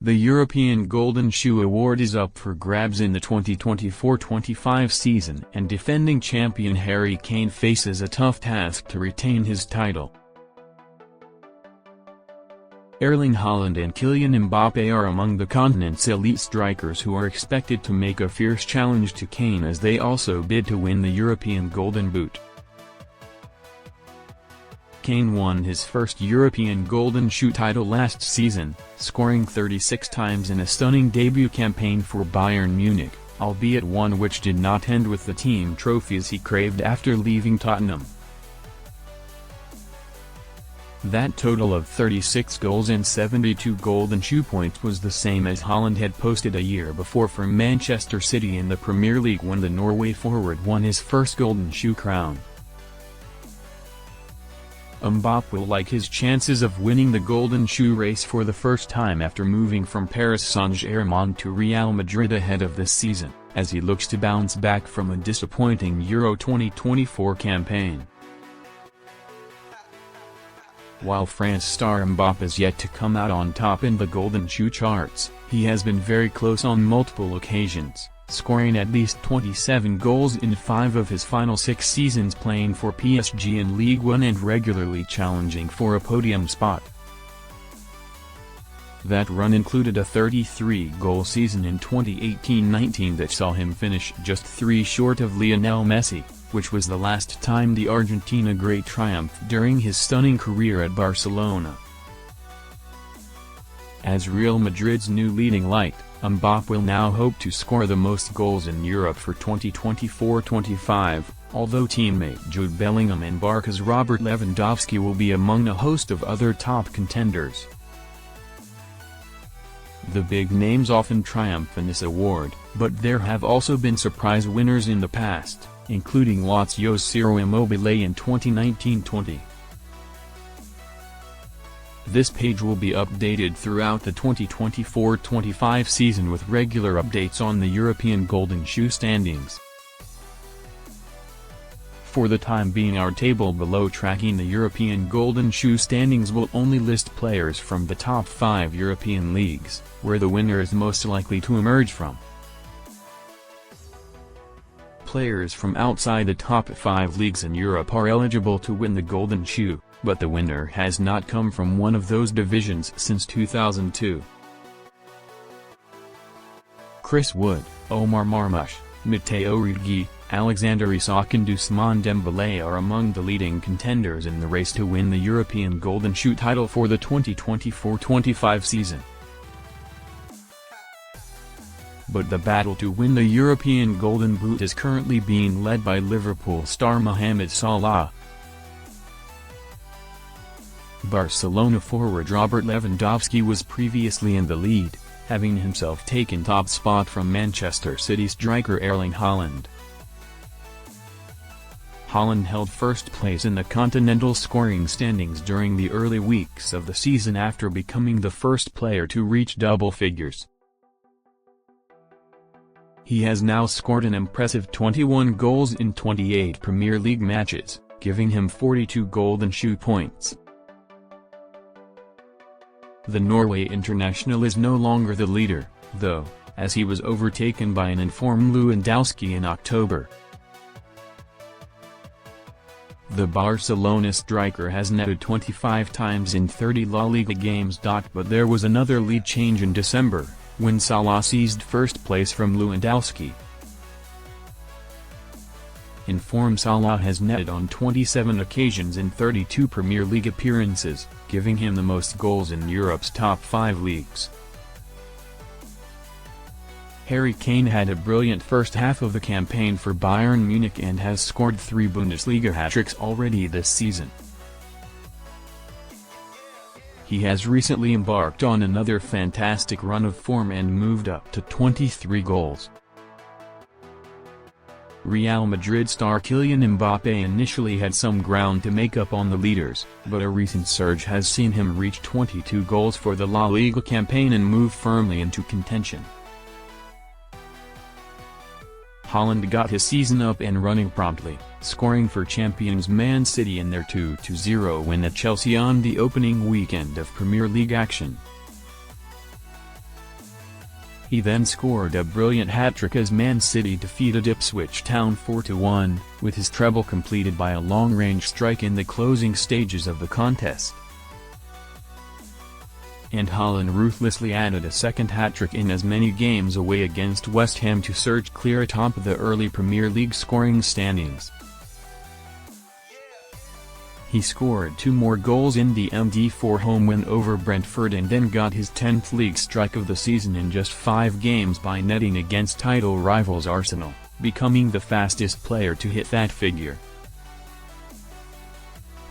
The European Golden Shoe Award is up for grabs in the 2024-25 season, and defending champion Harry Kane faces a tough task to retain his title. Erling Haaland and Kylian Mbappe are among the continent's elite strikers who are expected to make a fierce challenge to Kane as they also bid to win the European Golden Boot. Kane won his first European Golden Shoe title last season, scoring 36 times in a stunning debut campaign for Bayern Munich, albeit one which did not end with the team trophies he craved after leaving Tottenham. That total of 36 goals and 72 Golden Shoe points was the same as Haaland had posted a year before for Manchester City in the Premier League when the Norway forward won his first Golden Shoe crown. Mbappe will like his chances of winning the Golden Shoe race for the first time after moving from Paris Saint-Germain to Real Madrid ahead of this season, as he looks to bounce back from a disappointing Euro 2024 campaign. While France star Mbappe is yet to come out on top in the Golden Shoe charts, he has been very close on multiple occasions, scoring at least 27 goals in 5 of his final 6 seasons playing for PSG in Ligue 1 and regularly challenging for a podium spot. That run included a 33-goal season in 2018-19 that saw him finish just 3 short of Lionel Messi, which was the last time the Argentina great triumphed during his stunning career at Barcelona. As Real Madrid's new leading light, Mbappe will now hope to score the most goals in Europe for 2024-25, although teammate Jude Bellingham and Barca's Robert Lewandowski will be among a host of other top contenders. The big names often triumph in this award, but there have also been surprise winners in the past, including Lazio's Ciro Immobile in 2019-20. This page will be updated throughout the 2024-25 season with regular updates on the European Golden Shoe standings. For the time being, our table below tracking the European Golden Shoe standings will only list players from the top 5 European leagues, where the winner is most likely to emerge from. Players from outside the top 5 leagues in Europe are eligible to win the Golden Shoe, but the winner has not come from one of those divisions since 2002. Chris Wood, Omar Marmoush, Matteo Origi, Alexander Isak and Ousmane Dembélé are among the leading contenders in the race to win the European Golden Shoe title for the 2024-25 season. But the battle to win the European Golden Boot is currently being led by Liverpool star Mohamed Salah. Barcelona forward Robert Lewandowski was previously in the lead, having himself taken top spot from Manchester City striker Erling Haaland. Haaland held first place in the continental scoring standings during the early weeks of the season after becoming the first player to reach double figures. He has now scored an impressive 21 goals in 28 Premier League matches, giving him 42 Golden Shoe points. The Norway international is no longer the leader, though, as he was overtaken by an informed Lewandowski in October. The Barcelona striker has netted 25 times in 30 La Liga games. But there was another lead change in December, when Salah seized first place from Lewandowski. In form, Salah has netted on 27 occasions in 32 Premier League appearances, giving him the most goals in Europe's top 5 leagues. Harry Kane had a brilliant first half of the campaign for Bayern Munich and has scored 3 Bundesliga hat-tricks already this season. He has recently embarked on another fantastic run of form and moved up to 23 goals. Real Madrid star Kylian Mbappe initially had some ground to make up on the leaders, but a recent surge has seen him reach 22 goals for the La Liga campaign and move firmly into contention. Haaland got his season up and running promptly, scoring for champions Man City in their 2-0 win at Chelsea on the opening weekend of Premier League action. He then scored a brilliant hat-trick as Man City defeated Ipswich Town 4-1, with his treble completed by a long-range strike in the closing stages of the contest. And Haaland ruthlessly added a second hat-trick in as many games away against West Ham to surge clear atop the early Premier League scoring standings. He scored 2 more goals in the MD4 home win over Brentford and then got his 10th league strike of the season in just 5 games by netting against title rivals Arsenal, becoming the fastest player to hit that figure.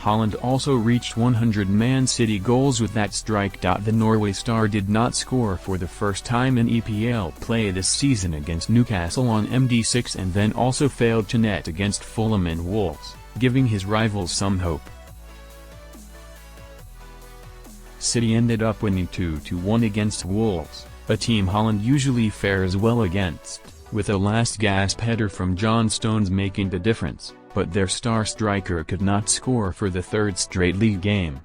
Haaland also reached 100 Man City goals with that strike. The Norway star did not score for the first time in EPL play this season against Newcastle on MD6 and then also failed to net against Fulham and Wolves, giving his rivals some hope. City ended up winning 2-1 against Wolves, a team Haaland usually fares well against, with a last-gasp header from John Stones making the difference, but their star striker could not score for the third straight league game.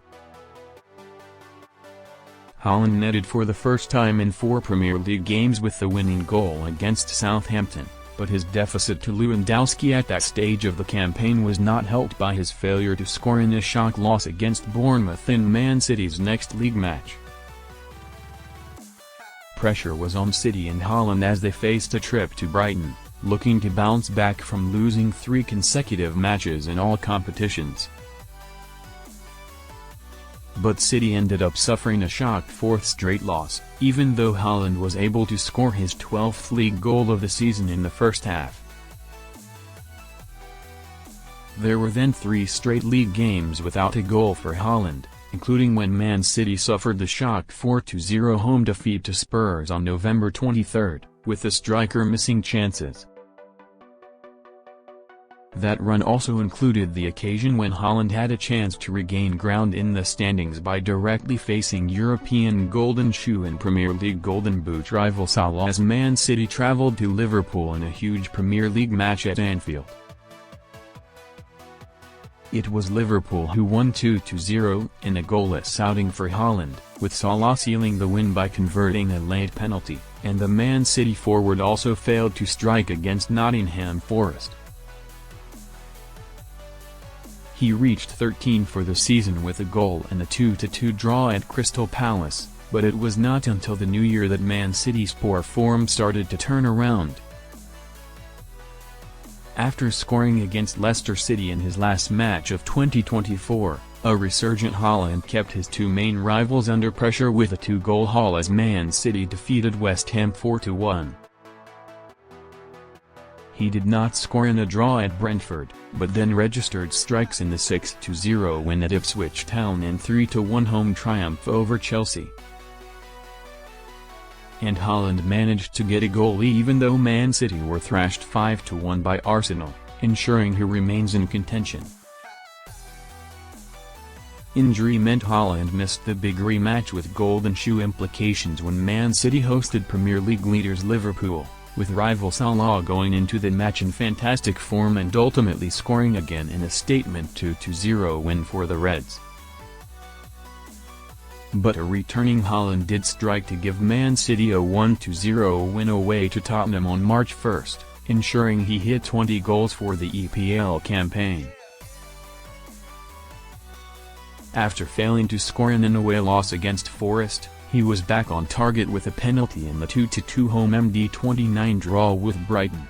Haaland netted for the first time in 4 Premier League games with the winning goal against Southampton, but his deficit to Lewandowski at that stage of the campaign was not helped by his failure to score in a shock loss against Bournemouth in Man City's next league match. Pressure was on City and Haaland as they faced a trip to Brighton, looking to bounce back from losing 3 consecutive matches in all competitions. But City ended up suffering a shock 4th straight loss, even though Haaland was able to score his 12th league goal of the season in the first half. There were then 3 straight league games without a goal for Haaland, including when Man City suffered the shock 4-0 home defeat to Spurs on November 23, with the striker missing chances. That run also included the occasion when Haaland had a chance to regain ground in the standings by directly facing European Golden Shoe and Premier League Golden Boot rival Salah as Man City travelled to Liverpool in a huge Premier League match at Anfield. It was Liverpool who won 2-0 in a goalless outing for Haaland, with Salah sealing the win by converting a late penalty, and the Man City forward also failed to strike against Nottingham Forest. He reached 13 for the season with a goal and a 2-2 draw at Crystal Palace, but it was not until the new year that Man City's poor form started to turn around. After scoring against Leicester City in his last match of 2024, a resurgent Haaland kept his 2 main rivals under pressure with a 2-goal haul as Man City defeated West Ham 4-1. He did not score in a draw at Brentford, but then registered strikes in the 6-0 win at Ipswich Town and 3-1 home triumph over Chelsea. And Haaland managed to get a goal even though Man City were thrashed 5-1 by Arsenal, ensuring he remains in contention. Injury meant Haaland missed the big rematch with Golden Shoe implications when Man City hosted Premier League leaders Liverpool, with rival Salah going into the match in fantastic form and ultimately scoring again in a statement 2-0 win for the Reds. But a returning Haaland did strike to give Man City a 1-0 win away to Tottenham on March 1, ensuring he hit 20 goals for the EPL campaign. After failing to score in an away loss against Forest, he was back on target with a penalty in the 2-2 home MD29 draw with Brighton.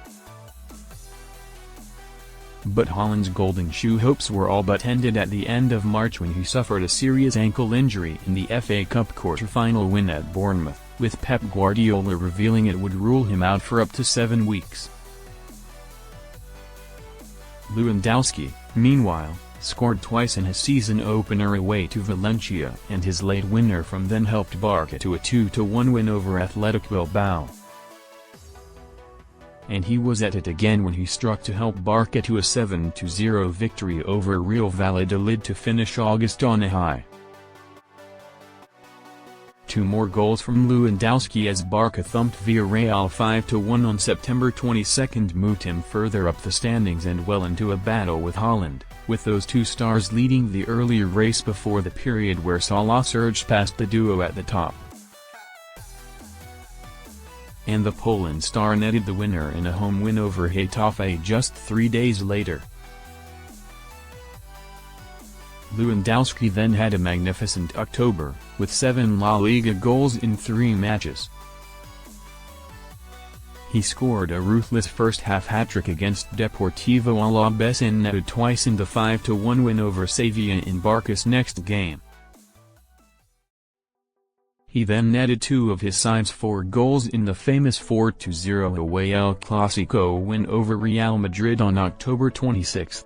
But Haaland's Golden Shoe hopes were all but ended at the end of March when he suffered a serious ankle injury in the FA Cup quarter-final win at Bournemouth, with Pep Guardiola revealing it would rule him out for up to 7 weeks. Lewandowski, meanwhile, scored twice in his season opener away to Valencia, and his late winner from then helped Barca to a 2-1 win over Athletic Bilbao. And he was at it again when he struck to help Barca to a 7-0 victory over Real Valladolid to finish August on a high. 2 more goals from Lewandowski as Barca thumped Villarreal 5-1 on September 22 moved him further up the standings and well into a battle with Haaland, with those 2 stars leading the earlier race before the period where Salah surged past the duo at the top. and the Poland star netted the winner in a home win over Getafe just 3 days later. Lewandowski then had a magnificent October, with 7 La Liga goals in 3 matches. He scored a ruthless first-half hat-trick against Deportivo Alaves and netted twice in the 5-1 win over Sevilla in Barca's next game. He then netted 2 of his side's 4 goals in the famous 4-0 away El Clásico win over Real Madrid on October 26.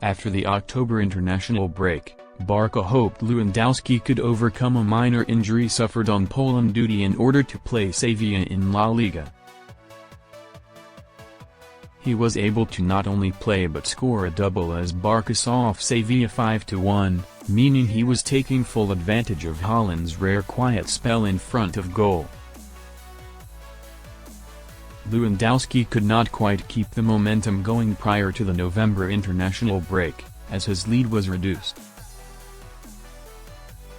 After the October international break, Barca hoped Lewandowski could overcome a minor injury suffered on Poland duty in order to play Sevilla in La Liga. He was able to not only play but score a double as Barca saw off Sevilla 5-1, meaning he was taking full advantage of Haaland's rare quiet spell in front of goal. Lewandowski could not quite keep the momentum going prior to the November international break, as his lead was reduced.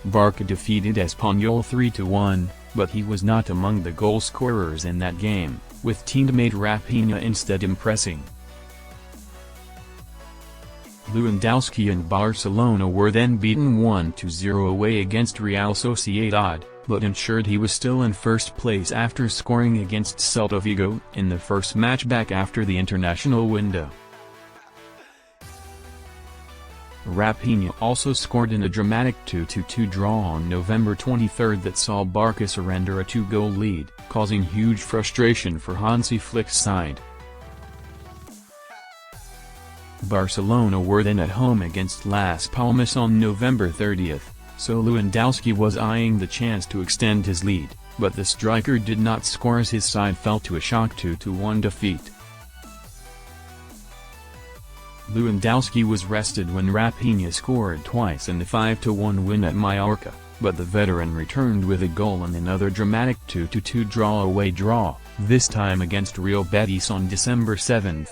Barca defeated Espanyol 3-1, but he was not among the goal scorers in that game, with teammate Rafinha instead impressing. Lewandowski and Barcelona were then beaten 1-0 away against Real Sociedad, but ensured he was still in first place after scoring against Celta Vigo in the first match back after the international window. Rafinha also scored in a dramatic 2-2 draw on November 23 that saw Barca surrender a 2-goal lead, causing huge frustration for Hansi Flick's side. Barcelona were then at home against Las Palmas on November 30, so Lewandowski was eyeing the chance to extend his lead, but the striker did not score as his side fell to a shock 2-1 defeat. Lewandowski was rested when Rafinha scored twice in the 5-1 win at Mallorca, but the veteran returned with a goal in another dramatic 2-2 away draw, this time against Real Betis on December 7.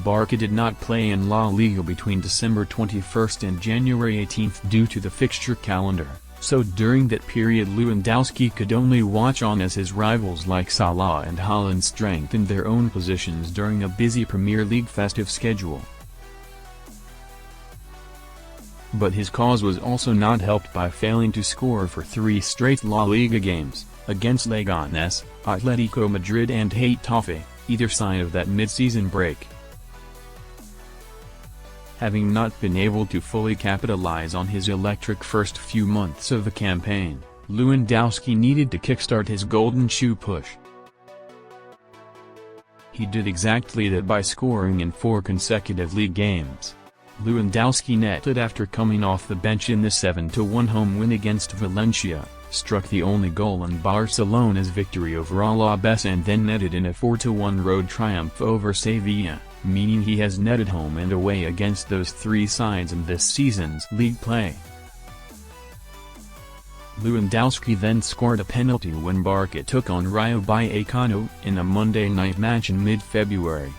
Barca did not play in La Liga between December 21 and January 18 due to the fixture calendar, so during that period Lewandowski could only watch on as his rivals like Salah and Haaland strengthened their own positions during a busy Premier League festive schedule. But his cause was also not helped by failing to score for 3 straight La Liga games, against Leganés, Atletico Madrid and Getafe, either side of that mid-season break. Having not been able to fully capitalize on his electric first few months of the campaign, Lewandowski needed to kickstart his golden shoe push. He did exactly that by scoring in 4 consecutive league games. Lewandowski netted after coming off the bench in the 7-1 home win against Valencia, struck the only goal in Barcelona's victory over Alaves and then netted in a 4-1 road triumph over Sevilla, meaning he has netted home and away against those 3 sides in this season's league play. Lewandowski then scored a penalty when Barca took on Rayo Vallecano in a Monday night match in mid-February.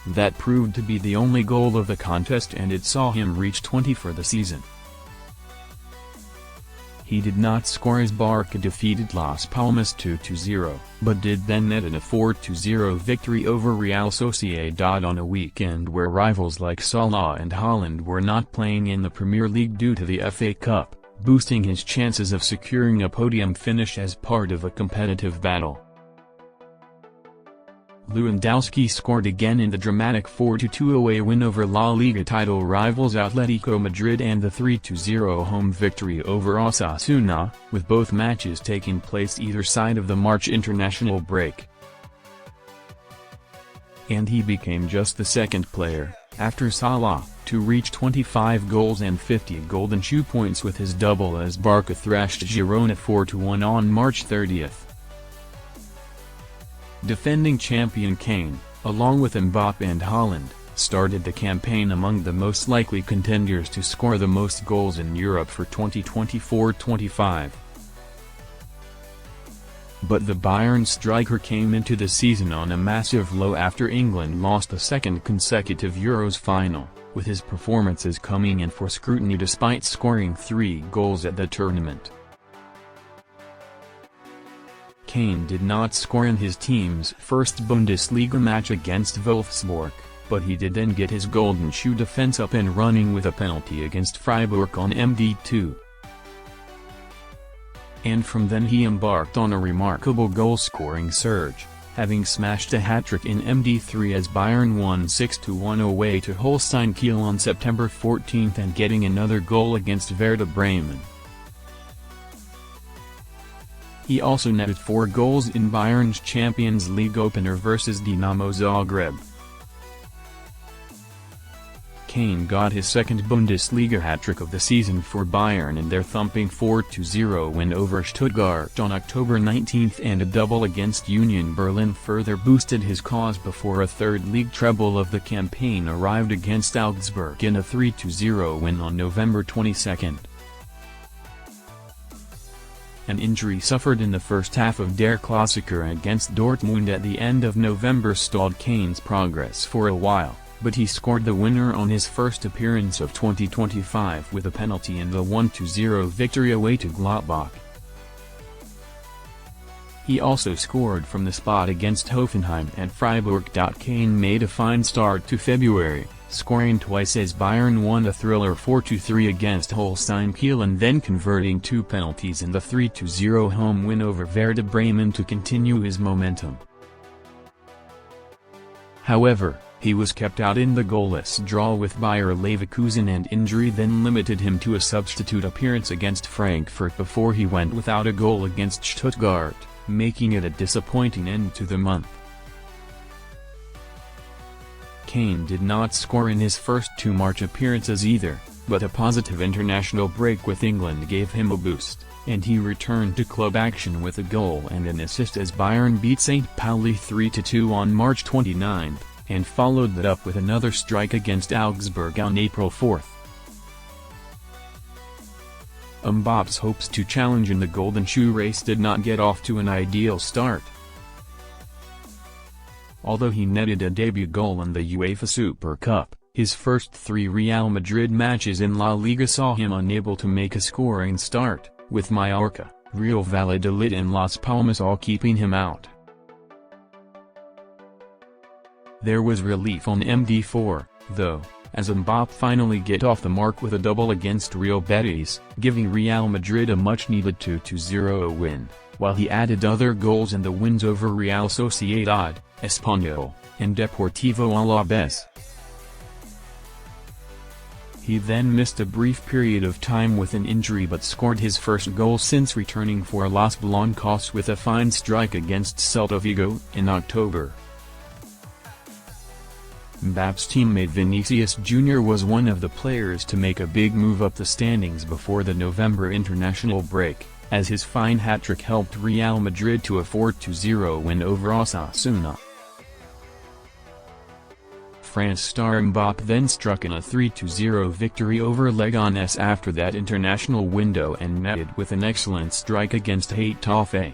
That proved to be the only goal of the contest and it saw him reach 20 for the season. He did not score as Barca defeated Las Palmas 2-0, but did then net in a 4-0 victory over Real Sociedad on a weekend where rivals like Salah and Haaland were not playing in the Premier League due to the FA Cup, boosting his chances of securing a podium finish as part of a competitive battle. Lewandowski scored again in the dramatic 4-2 away win over La Liga title rivals Atletico Madrid and the 3-0 home victory over Osasuna, with both matches taking place either side of the March international break. And he became just the second player, after Salah, to reach 25 goals and 50 golden shoe points with his double as Barca thrashed Girona 4-1 on March 30. Defending champion Kane, along with Mbappe and Haaland, started the campaign among the most likely contenders to score the most goals in Europe for 2024-25. But the Bayern striker came into the season on a massive low after England lost the second consecutive Euros final, with his performances coming in for scrutiny despite scoring 3 goals at the tournament. Kane did not score in his team's first Bundesliga match against Wolfsburg, but he did then get his golden shoe defense up and running with a penalty against Freiburg on MD2. And from then he embarked on a remarkable goal-scoring surge, having smashed a hat-trick in MD3 as Bayern won 6-1 away to Holstein Kiel on September 14 and getting another goal against Werder Bremen. He also netted 4 goals in Bayern's Champions League opener versus Dinamo Zagreb. Kane got his second Bundesliga hat-trick of the season for Bayern in their thumping 4-0 win over Stuttgart on October 19, and a double against Union Berlin further boosted his cause before a third league treble of the campaign arrived against Augsburg in a 3-0 win on November 22. An injury suffered in the first half of Der Klassiker against Dortmund at the end of November stalled Kane's progress for a while, but he scored the winner on his first appearance of 2025 with a penalty in the 1-0 victory away to Gladbach. He also scored from the spot against Hoffenheim and Freiburg. Kane made a fine start to February, scoring twice as Bayern won a thriller 4-3 against Holstein Kiel and then converting 2 penalties in the 3-0 home win over Werder Bremen to continue his momentum. However, he was kept out in the goalless draw with Bayer Leverkusen, and injury then limited him to a substitute appearance against Frankfurt before he went without a goal against Stuttgart, making it a disappointing end to the month. Kane did not score in his first 2 March appearances either, but a positive international break with England gave him a boost, and he returned to club action with a goal and an assist as Bayern beat St. Pauli 3-2 on March 29, and followed that up with another strike against Augsburg on April 4. Mbappe's hopes to challenge in the golden shoe race did not get off to an ideal start. Although he netted a debut goal in the UEFA Super Cup, his first 3 Real Madrid matches in La Liga saw him unable to make a scoring start, with Mallorca, Real Valladolid and Las Palmas all keeping him out. There was relief on MD4, though, as Mbappe finally get off the mark with a double against Real Betis, giving Real Madrid a much-needed 2-0 win, while he added other goals in the wins over Real Sociedad, Espanyol, and Deportivo Alavés. He then missed a brief period of time with an injury but scored his first goal since returning for Los Blancos with a fine strike against Celta Vigo in October. Mbappe's teammate Vinicius Jr. was one of the players to make a big move up the standings before the November international break, as his fine hat-trick helped Real Madrid to a 4-0 win over Osasuna. France star Mbappe then struck in a 3-0 victory over Leganés after that international window and netted with an excellent strike against Getafe.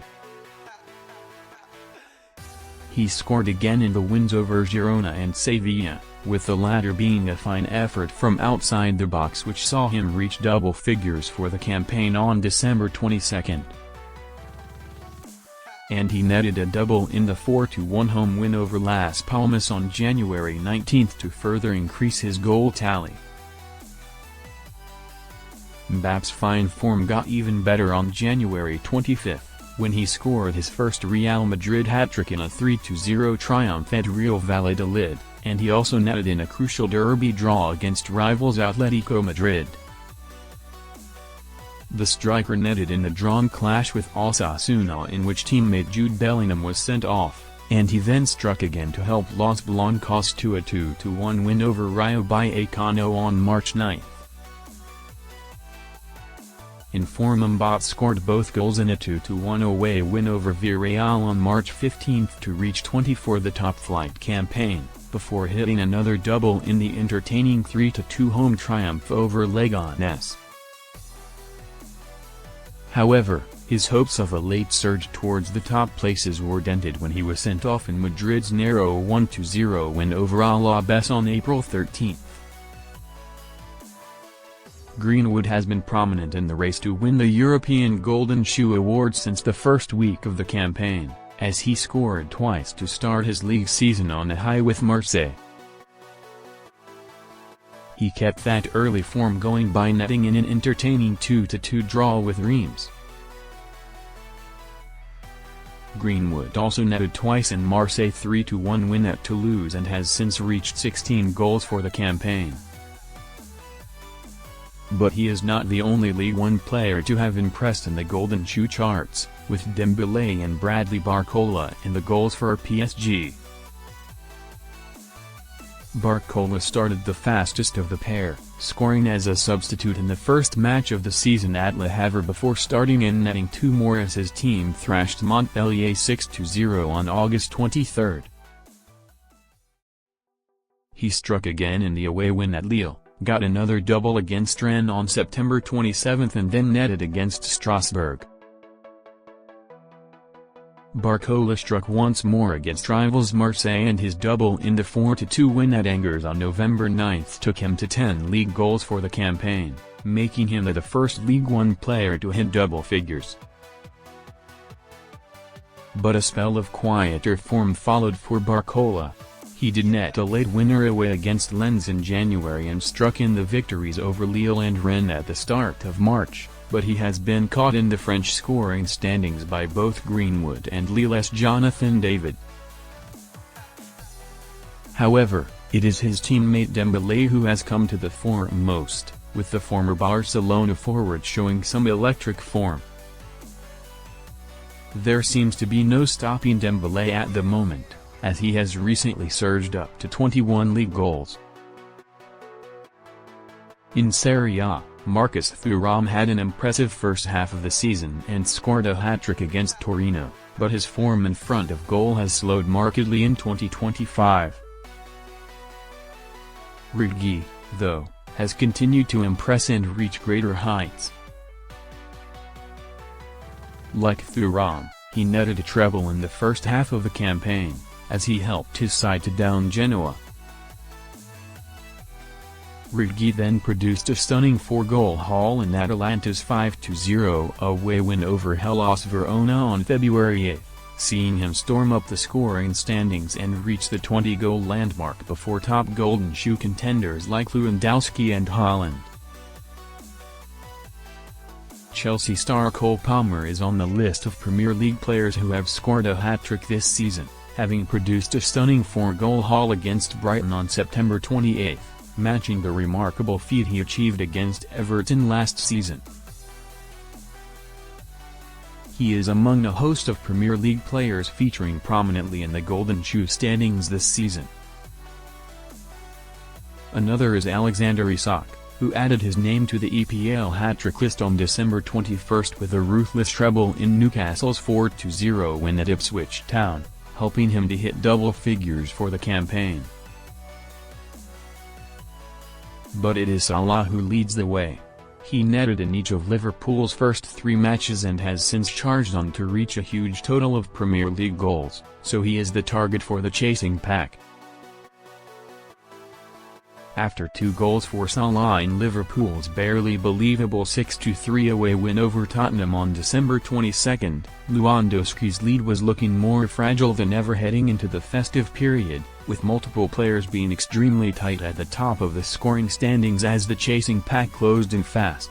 He scored again in the wins over Girona and Sevilla, with the latter being a fine effort from outside the box which saw him reach double figures for the campaign on December 22. And he netted a double in the 4-1 home win over Las Palmas on January 19 to further increase his goal tally. Mbappe's fine form got even better on January 25, when he scored his first Real Madrid hat-trick in a 3-0 triumph at Real Valladolid, and he also netted in a crucial derby draw against rivals Atletico Madrid. The striker netted in a drawn clash with Osasuna in which teammate Jude Bellingham was sent off, and he then struck again to help Los Blancos to a 2-1 win over Rayo Vallecano on March 9. In form, Mbappe scored both goals in a 2-1 away win over Villarreal on March 15 to reach 20 for the top-flight campaign, before hitting another double in the entertaining 3-2 home triumph over Leganés. However, his hopes of a late surge towards the top places were dented when he was sent off in Madrid's narrow 1-0 win over Alavés on April 13. Greenwood has been prominent in the race to win the European Golden Shoe award since the first week of the campaign, as he scored twice to start his league season on a high with Marseille. He kept that early form going by netting in an entertaining 2-2 draw with Reims. Greenwood also netted twice in Marseille's 3-1 win at Toulouse and has since reached 16 goals for the campaign. But he is not the only Ligue 1 player to have impressed in the Golden Shoe charts, with Dembélé and Bradley Barcola in the goals for PSG. Barcola started the fastest of the pair, scoring as a substitute in the first match of the season at Le Havre before starting and netting 2 more as his team thrashed Montpellier 6-0 on August 23. He struck again in the away win at Lille, got another double against Rennes on September 27 and then netted against Strasbourg. Barcola struck once more against rivals Marseille, and his double in the 4-2 win at Angers on November 9 took him to 10 league goals for the campaign, making him the first Ligue 1 player to hit double figures. But a spell of quieter form followed for Barcola. He did net a late winner away against Lens in January and struck in the victories over Lille and Rennes at the start of March, but he has been caught in the French scoring standings by both Greenwood and Lille's Jonathan David. However, it is his teammate Dembélé who has come to the fore most, with the former Barcelona forward showing some electric form. There seems to be no stopping Dembélé at the moment, as he has recently surged up to 21 league goals. In Serie A, Marcus Thuram had an impressive first half of the season and scored a hat-trick against Torino, but his form in front of goal has slowed markedly in 2025. Ruggie, though, has continued to impress and reach greater heights. Like Thuram, he netted a treble in the first half of the campaign, as he helped his side to down Genoa. Ruggie then produced a stunning 4-goal haul in Atalanta's 5-0 away win over Hellas Verona on February 8, seeing him storm up the scoring standings and reach the 20-goal landmark before top Golden Shoe contenders like Lewandowski and Haaland. Chelsea star Cole Palmer is on the list of Premier League players who have scored a hat-trick this season, having produced a stunning 4-goal haul against Brighton on September 28. Matching the remarkable feat he achieved against Everton last season. He is among a host of Premier League players featuring prominently in the Golden Shoe standings this season. Another is Alexander Isak, who added his name to the EPL hat-trick list on December 21 with a ruthless treble in Newcastle's 4-0 win at Ipswich Town, helping him to hit double figures for the campaign. But it is Salah who leads the way. He netted in each of Liverpool's first 3 matches and has since charged on to reach a huge total of Premier League goals, so he is the target for the chasing pack. After 2 goals for Salah in Liverpool's barely believable 6-3 away win over Tottenham on December 22, Lewandowski's lead was looking more fragile than ever heading into the festive period, with multiple players being extremely tight at the top of the scoring standings as the chasing pack closed in fast.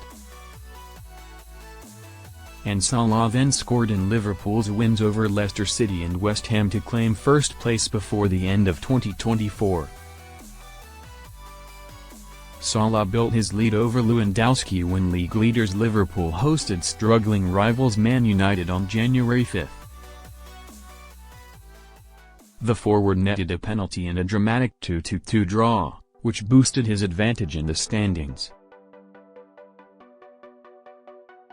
And Salah then scored in Liverpool's wins over Leicester City and West Ham to claim first place before the end of 2024. Salah built his lead over Lewandowski when league leaders Liverpool hosted struggling rivals Man United on January 5. The forward netted a penalty in a dramatic 2-2 draw, which boosted his advantage in the standings.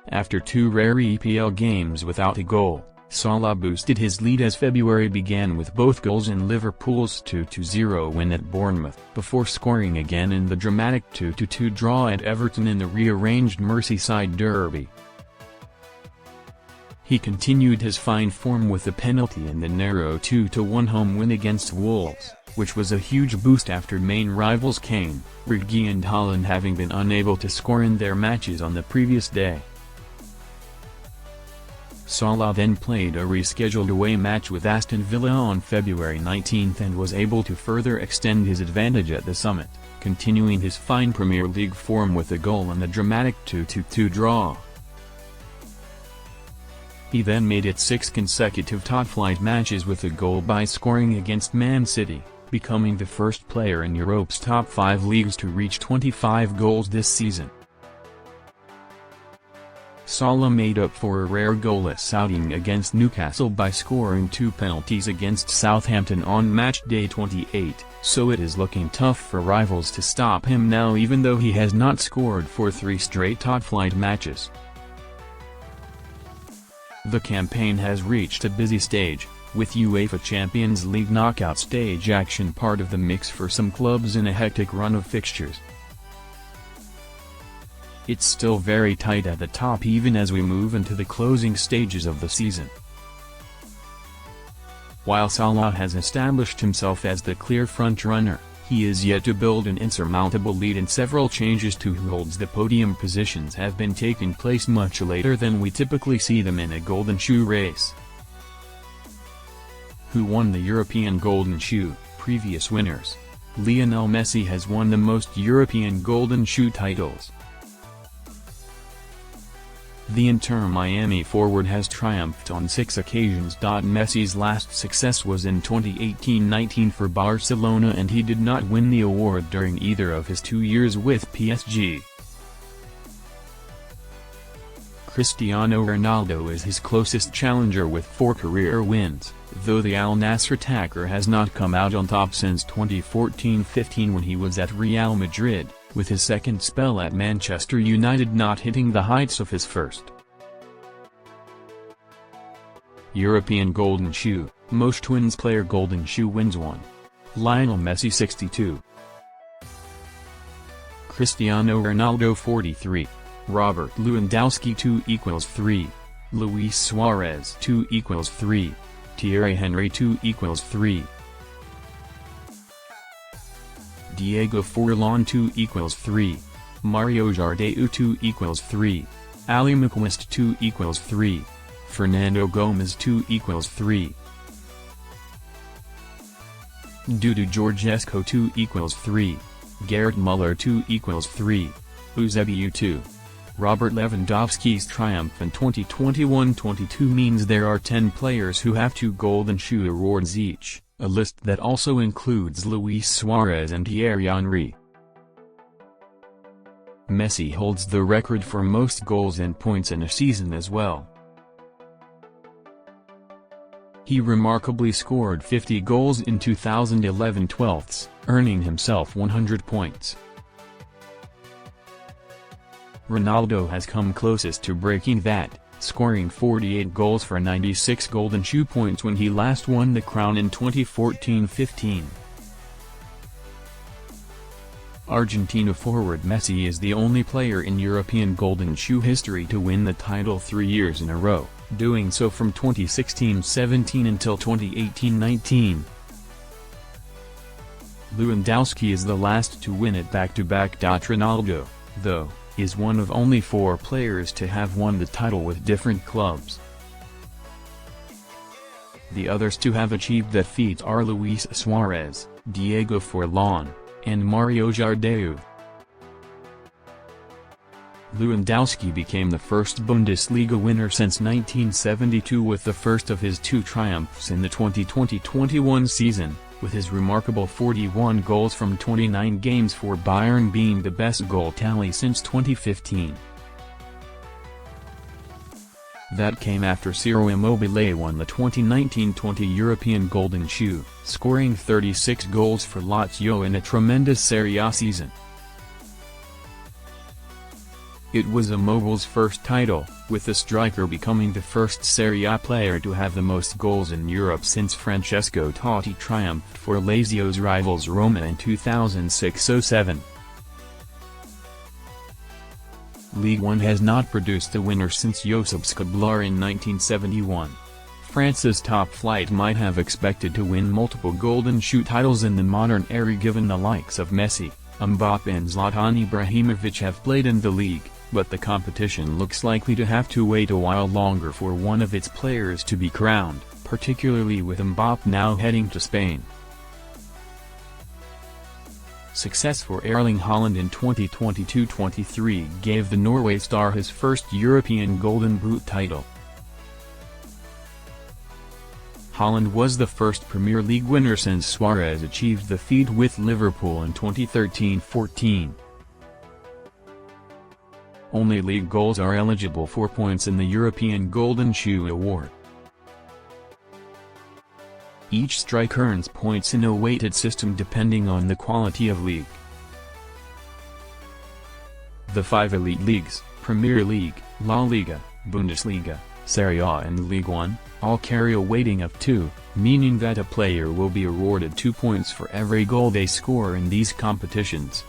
After 2 rare EPL games without a goal, Salah boosted his lead as February began with both goals in Liverpool's 2-0 win at Bournemouth, before scoring again in the dramatic 2-2 draw at Everton in the rearranged Merseyside derby. He continued his fine form with a penalty in the narrow 2-1 home win against Wolves, which was a huge boost after main rivals Kane, Erling and Haaland having been unable to score in their matches on the previous day. Salah then played a rescheduled away match with Aston Villa on February 19 and was able to further extend his advantage at the summit, continuing his fine Premier League form with a goal in a dramatic 2-2 draw. He then made it 6 consecutive top-flight matches with a goal by scoring against Man City, becoming the first player in Europe's top 5 leagues to reach 25 goals this season. Salah made up for a rare goalless outing against Newcastle by scoring 2 penalties against Southampton on match day 28, so it is looking tough for rivals to stop him now even though he has not scored for 3 straight top-flight matches. The campaign has reached a busy stage, with UEFA Champions League knockout stage action part of the mix for some clubs in a hectic run of fixtures. It's still very tight at the top even as we move into the closing stages of the season. While Salah has established himself as the clear front-runner, he is yet to build an insurmountable lead, and several changes to who holds the podium positions have been taking place much later than we typically see them in a Golden Shoe race. Who won the European Golden Shoe? Previous winners. Lionel Messi has won the most European Golden Shoe titles. The Inter Miami forward has triumphed on 6 occasions. Messi's last success was in 2018-19 for Barcelona, and he did not win the award during either of his 2 years with PSG. Cristiano Ronaldo is his closest challenger with 4 career wins, though the Al Nassr attacker has not come out on top since 2014-15 when he was at Real Madrid, with his second spell at Manchester United not hitting the heights of his first. European Golden Shoe, most Twins player Golden Shoe wins 1. Lionel Messi 62. Cristiano Ronaldo 43. Robert Lewandowski 2=3. Luis Suarez 2=3. Thierry Henry 2=3. Diego Forlán 2=3. Mario Jardeu 2=3. Ali McWist 2=3. Fernando Gomez 2=3. Dudu Georgescu 2=3. Gerd Müller 2=3. Eusebio 2. Robert Lewandowski's triumph in 2021-22 means there are 10 players who have 2 Golden Shoe awards each, a list that also includes Luis Suarez and Thierry Henry. Messi holds the record for most goals and points in a season as well. He remarkably scored 50 goals in 2011-12, earning himself 100 points. Ronaldo has come closest to breaking that, scoring 48 goals for 96 Golden Shoe points when he last won the crown in 2014-15. Argentina forward Messi is the only player in European Golden Shoe history to win the title 3 years in a row, doing so from 2016-17 until 2018-19. Lewandowski is the last to win it back-to-back. Ronaldo, though, is one of only 4 players to have won the title with different clubs. The others to have achieved that feat are Luis Suarez, Diego Forlán, and Mario Jardeu. Lewandowski became the first Bundesliga winner since 1972 with the first of his 2 triumphs in the 2020-21 season, with his remarkable 41 goals from 29 games for Bayern being the best goal tally since 2015. That came after Ciro Immobile won the 2019-20 European Golden Shoe, scoring 36 goals for Lazio in a tremendous Serie A season. It was Immobile's first title, with the striker becoming the first Serie A player to have the most goals in Europe since Francesco Totti triumphed for Lazio's rivals Roma in 2006-07. League One has not produced a winner since Josip Skoblar in 1971. France's top flight might have expected to win multiple Golden Shoe titles in the modern era given the likes of Messi, Mbappe and Zlatan Ibrahimovic have played in the league, but the competition looks likely to have to wait a while longer for one of its players to be crowned, particularly with Mbappe now heading to Spain. Success for Erling Haaland in 2022-23 gave the Norway star his first European Golden Boot title. Haaland was the first Premier League winner since Suarez achieved the feat with Liverpool in 2013-14. Only league goals are eligible for points in the European Golden Shoe award. Each strike earns points in a weighted system depending on the quality of league. The 5 elite leagues, Premier League, La Liga, Bundesliga, Serie A and Ligue 1, all carry a weighting of 2, meaning that a player will be awarded 2 points for every goal they score in these competitions.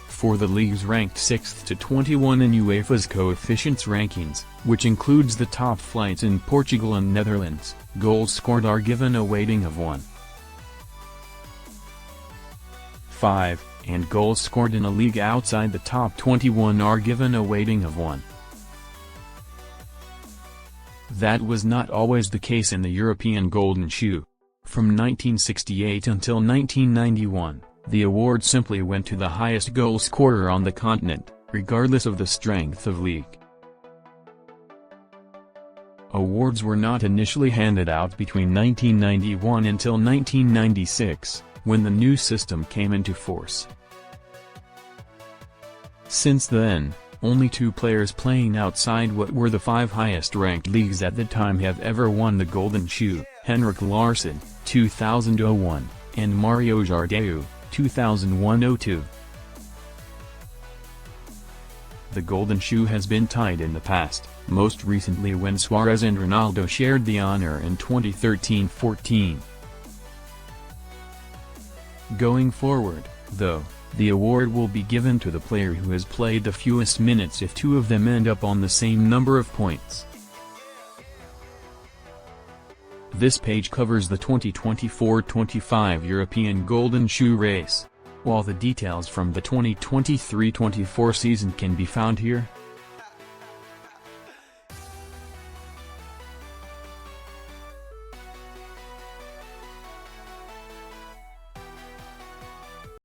For the leagues ranked 6th to 21 in UEFA's coefficients rankings, which includes the top flights in Portugal and Netherlands, goals scored are given a weighting of 1. 5, and goals scored in a league outside the top 21 are given a weighting of 1. That was not always the case in the European Golden Shoe. From 1968 until 1991, the award simply went to the highest goal scorer on the continent, regardless of the strength of league. Awards were not initially handed out between 1991 until 1996, when the new system came into force. Since then, only 2 players playing outside what were the 5 highest-ranked leagues at the time have ever won the Golden Shoe: Henrik Larsson, 2001, and Mario Jardeu, 2001-02. The Golden Shoe has been tied in the past, most recently when Suarez and Ronaldo shared the honor in 2013-14. Going forward, though, the award will be given to the player who has played the fewest minutes if 2 of them end up on the same number of points. This page covers the 2024-25 European Golden Shoe race. While the details from the 2023-24 season can be found here,